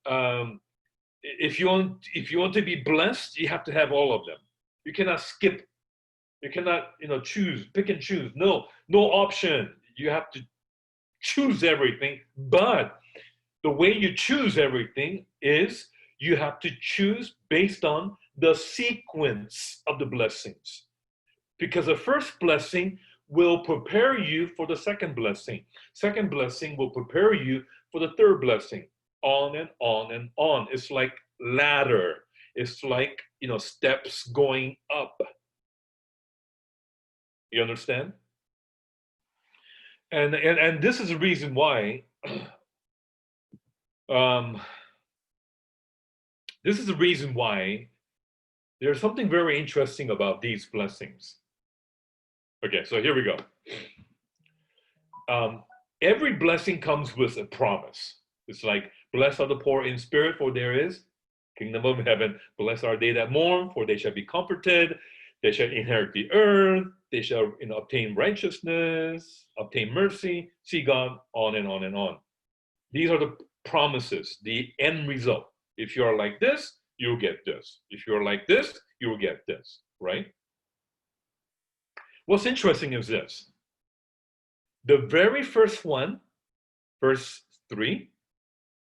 if you want to be blessed, you have to have all of them. You cannot skip. You cannot, choose, pick and choose. No option. You have to choose everything. But the way you choose everything is you have to choose based on the sequence of the blessings. Because the first blessing will prepare you for the second blessing. Second blessing will prepare you for the third blessing. On and on and on. It's like ladder. It's like, steps going up. You understand? And this is the reason why there's something very interesting about these blessings. Okay, so here we go. Every blessing comes with a promise. It's like, blessed are the poor in spirit, for there is kingdom of heaven. Blessed are they that mourn, for they shall be comforted. They shall inherit the earth. They shall obtain righteousness, obtain mercy, see God, on and on and on. These are the promises, the end result. If you're like this, you'll get this. If you're like this, you'll get this, right? What's interesting is this. The very first one, verse 3,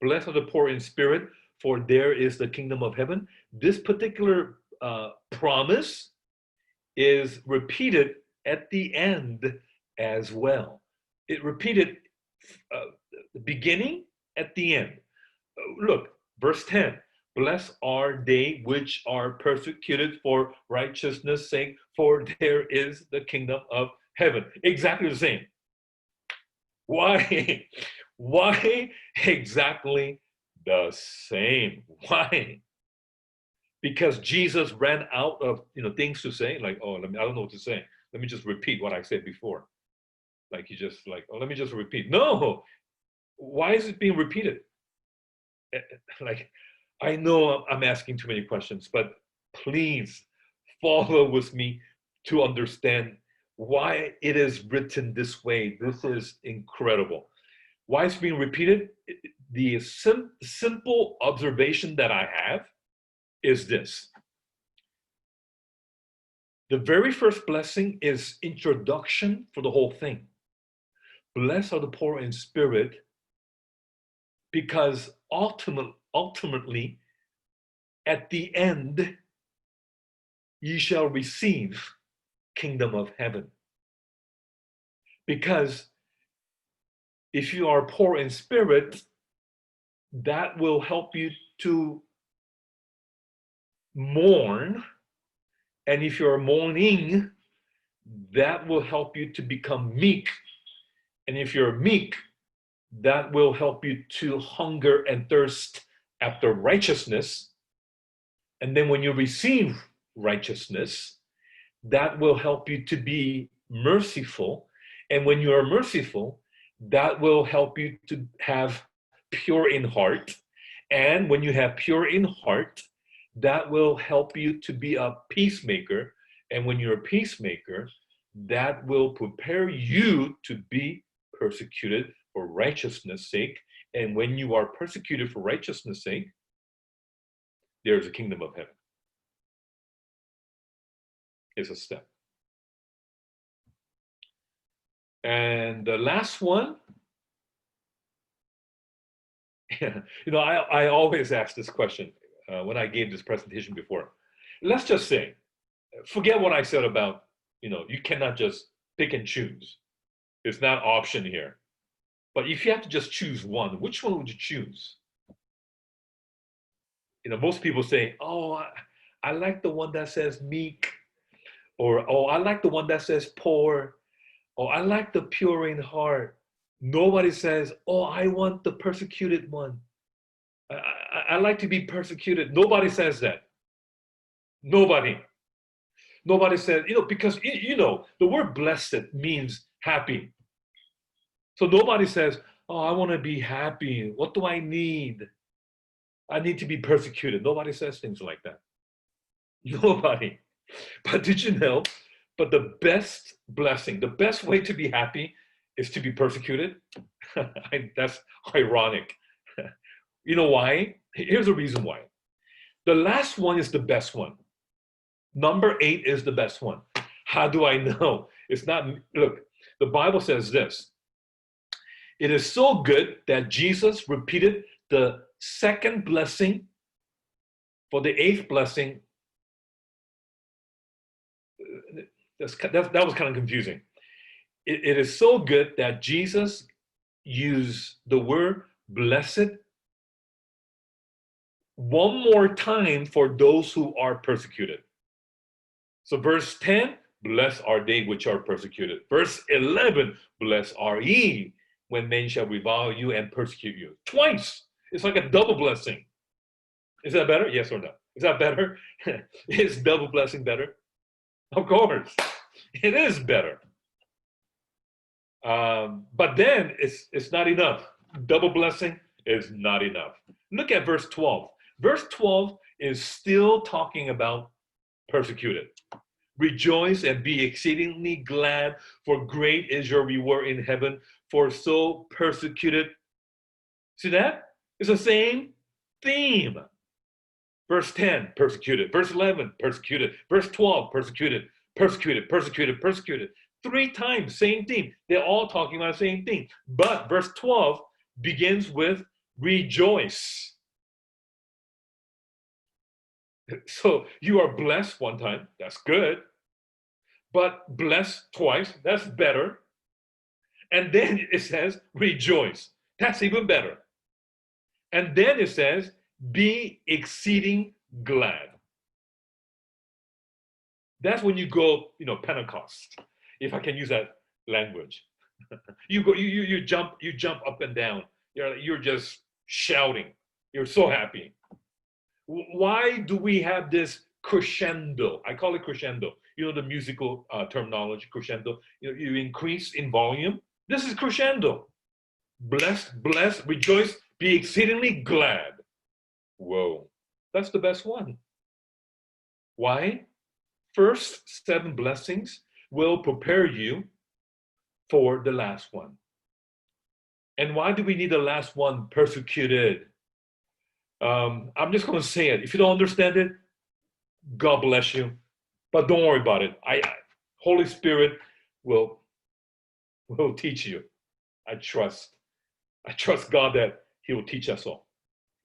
blessed are the poor in spirit, for there is the kingdom of heaven. This particular promise is repeated at the end as well. It repeated the beginning at the end. Look, verse 10. Blessed are they which are persecuted for righteousness' sake, for there is the kingdom of heaven. Exactly the same. Why? Why exactly the same? Why? Because Jesus ran out of things to say, like, I don't know what to say. Let me just repeat what I said before. Like he just let me just repeat. No, why is it being repeated? Like, I know I'm asking too many questions, but please follow with me to understand why it is written this way. This is incredible. Why it's being repeated? The simple observation that I have is this. The very first blessing is introduction for the whole thing. Blessed are the poor in spirit, because ultimately, at the end, ye shall receive kingdom of heaven. Because if you are poor in spirit, that will help you to mourn. And if you're mourning, that will help you to become meek. And if you're meek, that will help you to hunger and thirst after righteousness. And then when you receive righteousness, that will help you to be merciful. And when you are merciful, that will help you to have pure in heart. And when you have pure in heart, that will help you to be a peacemaker. And when you're a peacemaker, that will prepare you to be persecuted for righteousness' sake. And when you are persecuted for righteousness' sake, there's a kingdom of heaven. It's a step. And the last one, I always ask this question when I gave this presentation before. Let's just say, forget what I said about, you cannot just pick and choose. It's not an option here. But if you have to just choose one, which one would you choose? Most people say, I like the one that says meek, or I like the one that says poor, or I like the pure in heart. Nobody says, I want the persecuted one. I like to be persecuted. Nobody says that. Nobody says, because, the word blessed means happy. So nobody says, I want to be happy. What do I need? I need to be persecuted. Nobody says things like that. Nobody. But did you know? But the best blessing, the best way to be happy is to be persecuted. That's ironic. You know why? Here's the reason why. The last one is the best one. Number 8 is the best one. How do I know? It's not, look, the Bible says this. It is so good that Jesus repeated the second blessing for the 8th blessing. That was kind of confusing. It is so good that Jesus used the word blessed one more time for those who are persecuted. So verse 10, blessed are they which are persecuted. Verse 11, blessed are ye when men shall revile you and persecute you. Twice. It's like a double blessing. Is that better? Yes or no? Is that better? Is double blessing better? Of course. It is better. But then it's not enough. Double blessing is not enough. Look at verse 12. Verse 12 is still talking about persecuted. Rejoice and be exceedingly glad, for great is your reward in heaven, for so persecuted. See that? It's the same theme. Verse 10, persecuted. Verse 11, persecuted. Verse 12, persecuted. Persecuted, persecuted, persecuted. 3 times, same theme. They're all talking about the same thing. But verse 12 begins with rejoice. So you are blessed one time, that's good. But blessed twice, that's better. And then it says rejoice, that's even better. And then it says be exceeding glad. That's when you go, Pentecost, if I can use that language. You jump up and down. You're just shouting. You're so happy. Why do we have this crescendo? I call it crescendo. You know the musical terminology, crescendo. You increase in volume. This is crescendo. Blessed, rejoice, be exceedingly glad. Whoa, that's the best one. Why? First 7 blessings will prepare you for the last one. And why do we need the last one? Persecuted. I'm just going to say it. If you don't understand it, God bless you. But don't worry about it. Holy Spirit will teach you. I trust God that He will teach us all.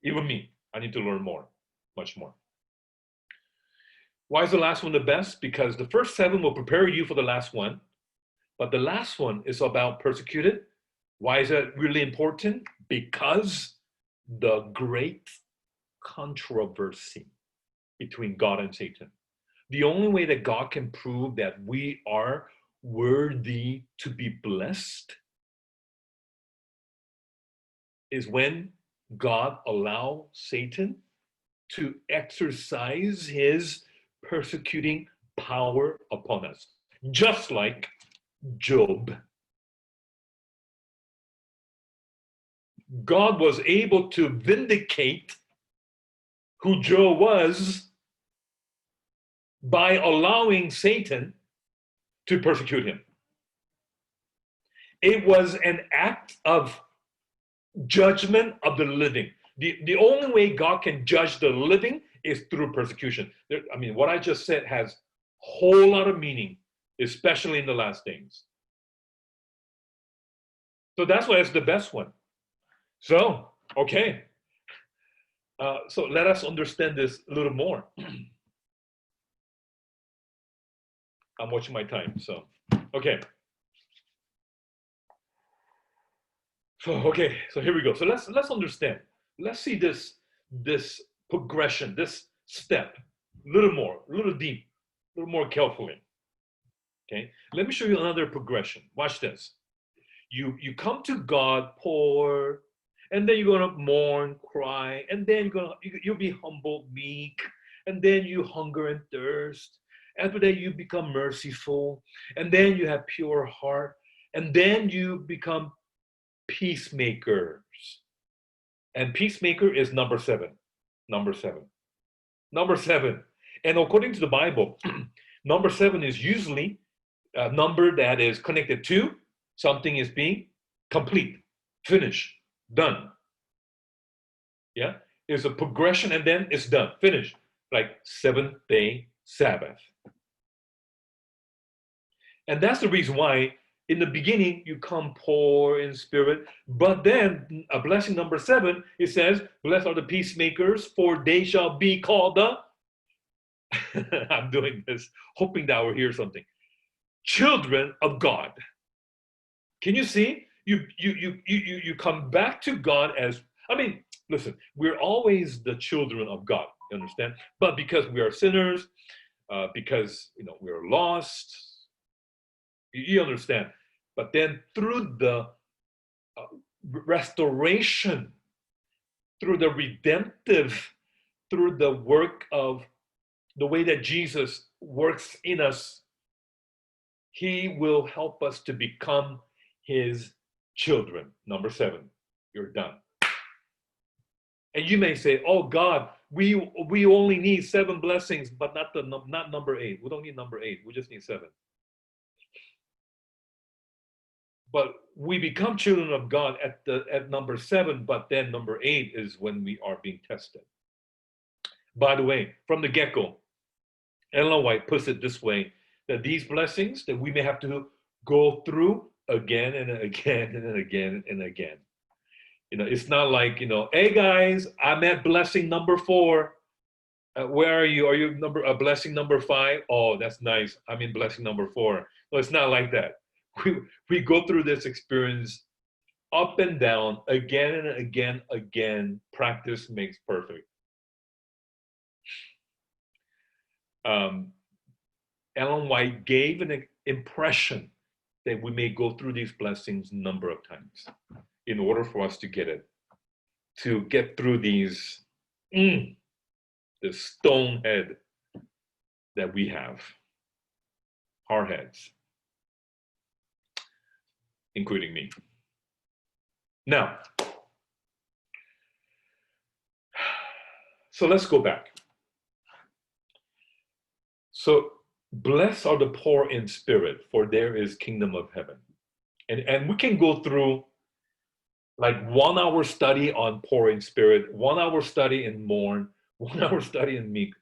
Even me. I need to learn more, much more. Why is the last one the best? Because the first 7 will prepare you for the last one. But the last one is about persecuted. Why is that really important? Because the great controversy between God and Satan. The only way that God can prove that we are worthy to be blessed is when God allows Satan to exercise his persecuting power upon us, just like Job. God was able to vindicate who Job was by allowing Satan to persecute him. It was an act of judgment of the living. The only way God can judge the living is through persecution. What I just said has a whole lot of meaning, especially in the last days. So that's why it's the best one. So, okay. So let us understand this a little more. I'm watching my time, so, okay. So here we go. So let's understand. Let's see this progression, this step, a little more, a little deep, a little more carefully. Okay, let me show you another progression. Watch this. You come to God poor, and then you're gonna mourn, cry, and then you'll be humble, meek, and then you hunger and thirst. After that, you become merciful, and then you have pure heart, and then you become peacemakers. And peacemaker is number 7. Number 7. And according to the Bible, number 7 is usually a number that is connected to something is being complete, finished, done. Yeah, it's a progression and then it's done, finished. Like Seventh-day Sabbath. And that's the reason why in the beginning you come poor in spirit, but then a blessing number 7, it says, blessed are the peacemakers, for they shall be called the I'm doing this hoping that I will hear something. Children of God. Can you see? You come back to God as, I mean, listen, we're always the children of God, you understand? But because we are sinners, because we're lost, you understand? But then through the restoration, through the redemptive, through the work of the way that Jesus works in us, he will help us to become his children. Number 7, you're done. And you may say, oh God, we only need 7 blessings, but not number 8. We don't need number 8. We just need 7. But we become children of God at number 7, but then number 8 is when we are being tested. By the way, from the get-go, Ellen White puts it this way, that these blessings that we may have to go through again and again and again and again. It's not like, hey guys, I'm at blessing number 4. Where are you? Are you blessing number 5? Oh, that's nice. I'm in blessing number 4. No, it's not like that. We go through this experience up and down again and again. Practice makes perfect. Ellen White gave an impression that we may go through these blessings a number of times in order for us to get it, to get through these, the stone head that we have, hard heads, including me. Now, so let's go back. So, blessed are the poor in spirit, for there is kingdom of heaven. And we can go through like 1 hour study on poor in spirit, 1 hour study in mourn, 1 hour study in meek,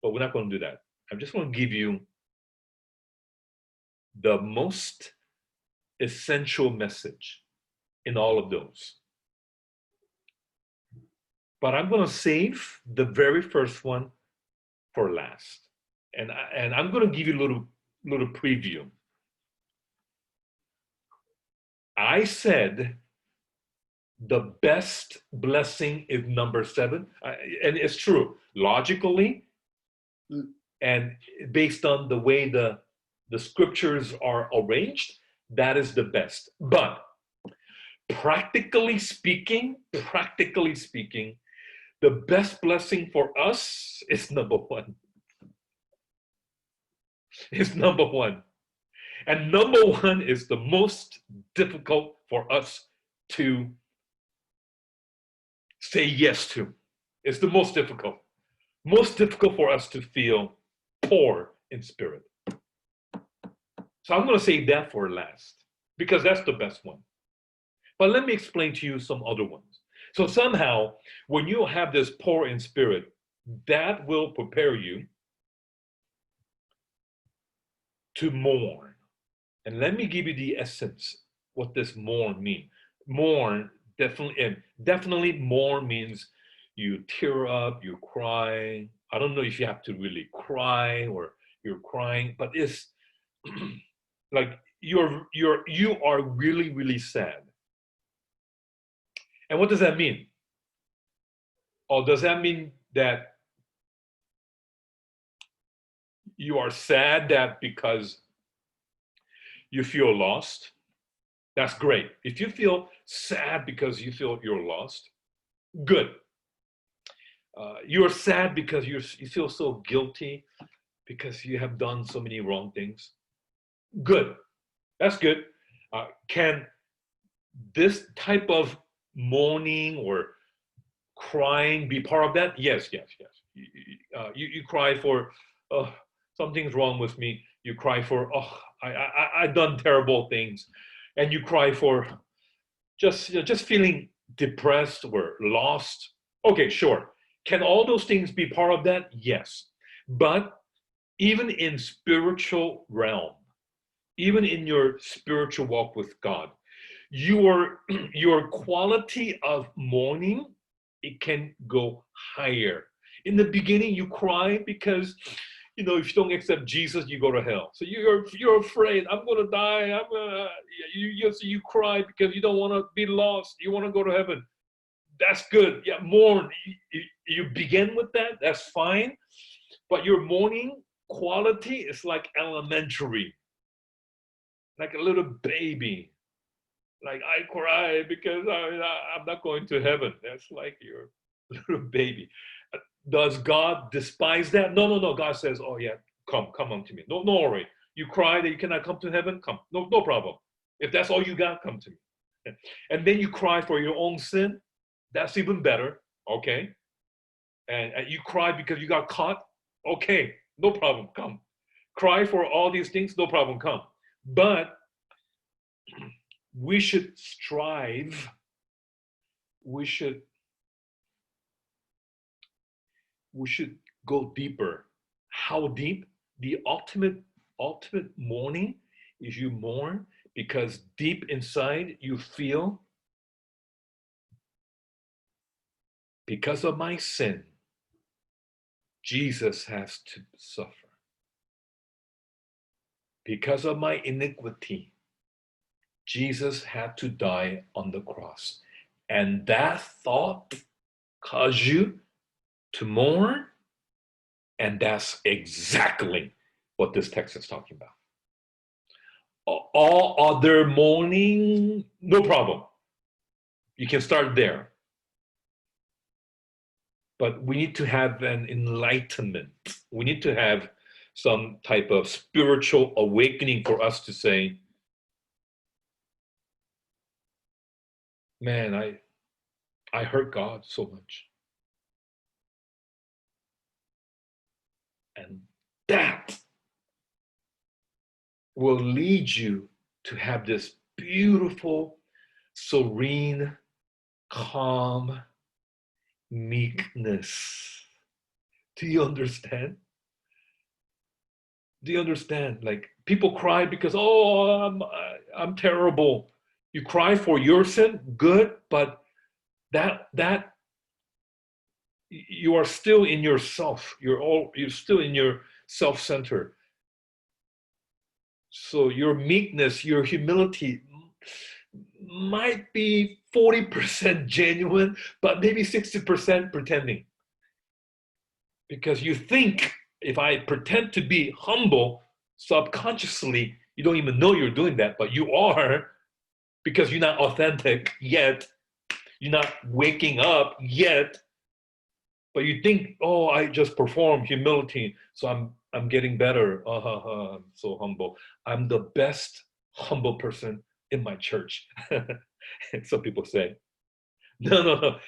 but we're not going to do that. I'm just going to give you the most essential message in all of those. But I'm going to save the very first one for last. And I'm going to give you a little preview. I said the best blessing is number 7, and it's true logically, and based on the way the scriptures are arranged, that is the best. But practically speaking, the best blessing for us is number 1. Is number 1. And number 1 is the most difficult for us to say yes to. It's the most difficult. Most difficult for us to feel poor in spirit. So I'm going to save that for last, because that's the best one. But let me explain to you some other ones. So somehow, when you have this poor in spirit, that will prepare you to mourn. And let me give you the essence, what this mourn means. Mourn, definitely mourn means you tear up, you cry. I don't know if you have to really cry or you're crying, but it's like you are really, really sad. And what does that mean? Or does that mean that you are sad that because you feel lost? That's great. If you feel sad because you feel you're lost, good. You're sad because you feel so guilty because you have done so many wrong things. Good. That's good. Can this type of mourning or crying be part of that? Yes. You cry for, something's wrong with me. You cry for, I've done terrible things. And you cry for just feeling depressed or lost. Okay, sure. Can all those things be part of that? Yes. But even in spiritual realm, even in your spiritual walk with God, your quality of mourning, it can go higher. In the beginning, you cry because if you don't accept Jesus, you go to hell. So you're afraid. I'm gonna die. You cry because you don't want to be lost. You want to go to heaven. That's good. Yeah, mourn. You begin with that. That's fine. But your mourning quality is like elementary, like a little baby. Like I cry because I'm not going to heaven. That's like your little baby. Does God despise that? No, no, no. God says, oh yeah, come unto me. No, no worry. You cry that you cannot come to heaven? Come. No problem. If that's all you got, come to me. And then you cry for your own sin. That's even better. Okay. And you cry because you got caught. Okay. No problem. Come. Cry for all these things. No problem. Come. But we should strive. We should go deeper. How deep? The ultimate mourning is you mourn because deep inside you feel, because of my sin, Jesus has to suffer. Because of my iniquity, Jesus had to die on the cross. And that thought caused you to mourn. And that's exactly what this text is talking about. All other mourning, no problem. You can start there. But we need to have an enlightenment. We need to have some type of spiritual awakening for us to say, man, I hurt God so much. And that will lead you to have this beautiful, serene, calm meekness. Do you understand? Do you understand? Like people cry because, oh, I'm terrible. You cry for your sin, good, but that you are still in yourself. You're still in your self-centered. So your meekness, your humility might be 40% genuine, but maybe 60% pretending. Because you think if I pretend to be humble, subconsciously, you don't even know you're doing that, but you are, because you're not authentic yet. You're not waking up yet. But you think, oh, I just perform humility, so I'm getting better. I'm so humble. I'm the best humble person in my church. And some people say, no,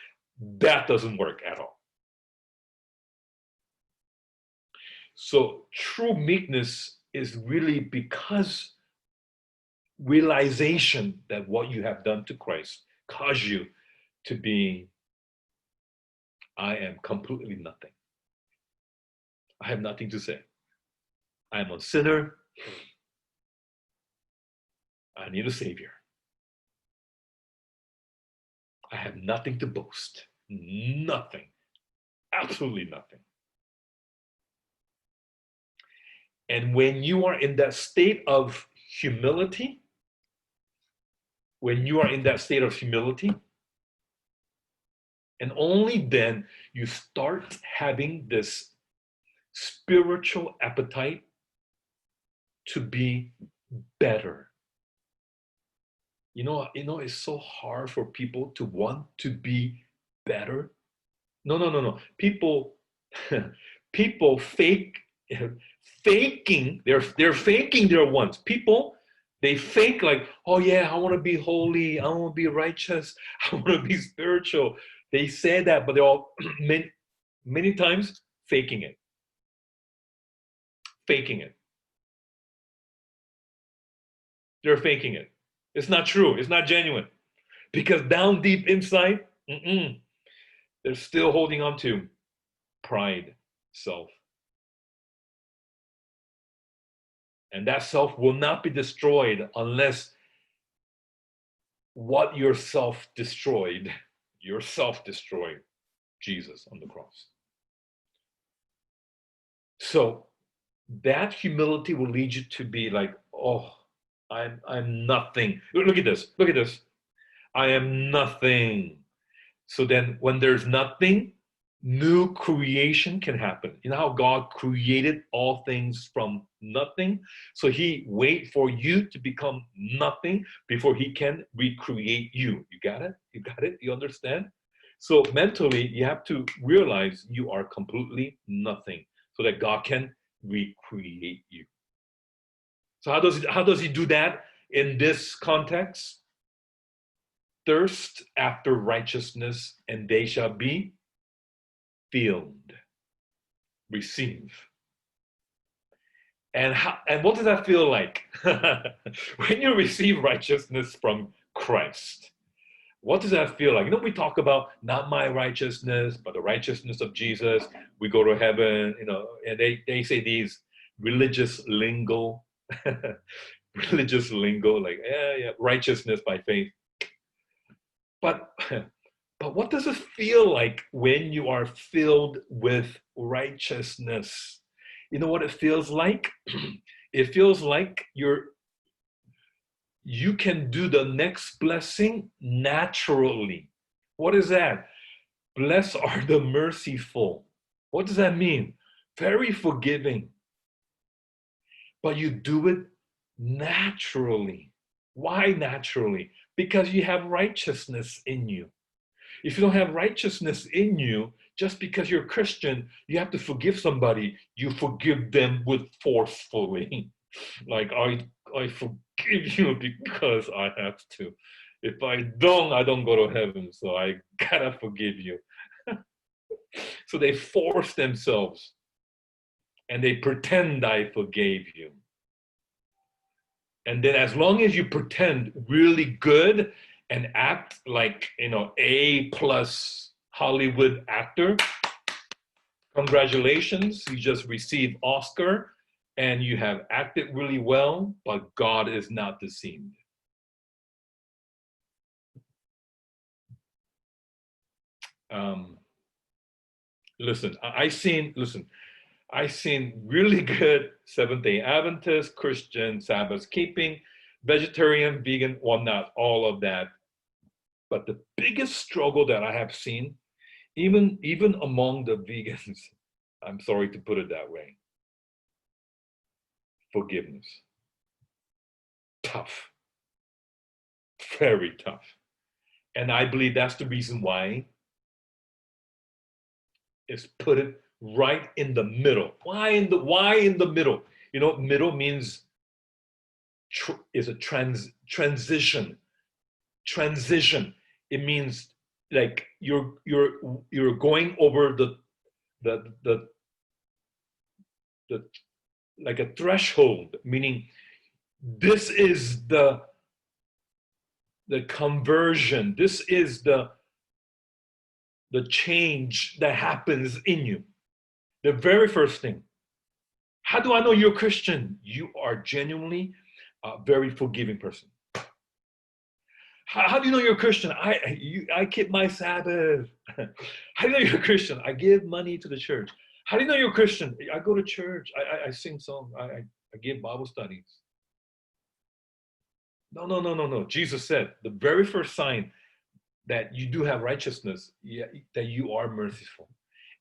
that doesn't work at all. So true meekness is really because realization that what you have done to Christ caused you to be, I am completely nothing. I have nothing to say. I am a sinner. I need a savior. I have nothing to boast. Nothing. Absolutely nothing. And when you are in that state of humility, and only then you start having this spiritual appetite to be better. You know, it's so hard for people to want to be better. No. People faking. They're faking their wants. People, they fake like, oh yeah, I want to be holy. I want to be righteous. I want to be spiritual. They say that, but they're all many times faking it. Faking it. They're faking it. It's not true. It's not genuine. Because down deep inside, They're still holding on to pride, self. And that self will not be destroyed unless what yourself destroyed, Jesus on the cross. So that humility will lead you to be like, oh, I'm nothing. Look at this. Look at this. I am nothing. So then when there's nothing, new creation can happen. You know how God created all things from nothing? So he waits for you to become nothing before he can recreate you. You got it? You got it? You understand? So mentally, you have to realize you are completely nothing so that God can recreate you. So how does he do that in this context? Thirst after righteousness, and they shall be filled. Receive. And what does that feel like? When you receive righteousness from Christ, what does that feel like? You know, we talk about not my righteousness, but the righteousness of Jesus. We go to heaven, you know, and they say these religious lingo, religious lingo, like, yeah, righteousness by faith. But what does it feel like when you are filled with righteousness? You know what it feels like? It feels like you can do the next blessing naturally. What is that? Blessed are the merciful. What does that mean? Very forgiving. But you do it naturally. Why naturally? Because you have righteousness in you. If you don't have righteousness in you, just because you're a Christian, you have to forgive somebody, you forgive them with forcefully. Like, I forgive you because I have to. If I don't go to heaven, so I gotta forgive you. So they force themselves and they pretend I forgave you. And then as long as you pretend really good and act like, you know, A+ Hollywood actor, congratulations, you just received Oscar and you have acted really well, but God is not deceived. Listen, I seen really good Seventh-day Adventist, Christian, Sabbath keeping, vegetarian, vegan, whatnot, all of that. But the biggest struggle that I have seen, even among the vegans, I'm sorry to put it that way, forgiveness. Tough. Very tough. And I believe that's the reason why is put it right in the middle. Why in the middle? You know, middle means is a transition. Transition. It means like you're going over the like a threshold, meaning this is the conversion. This is the change that happens in you. The very first thing. How do I know you're a Christian? You are genuinely a very forgiving person. How do you know you're a Christian? I keep my Sabbath. How do you know you're a Christian? I give money to the church. How do you know you're a Christian? I go to church. I sing songs. I give Bible studies. No. Jesus said the very first sign that you do have righteousness, that you are merciful.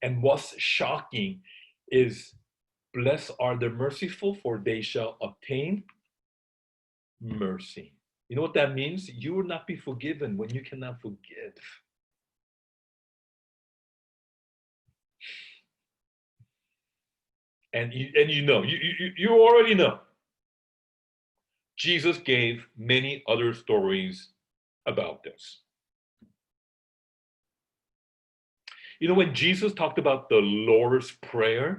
And what's shocking is, blessed are the merciful, for they shall obtain mercy. You know what that means? You will not be forgiven when you cannot forgive. And you already know. Jesus gave many other stories about this. You know, when Jesus talked about the Lord's Prayer,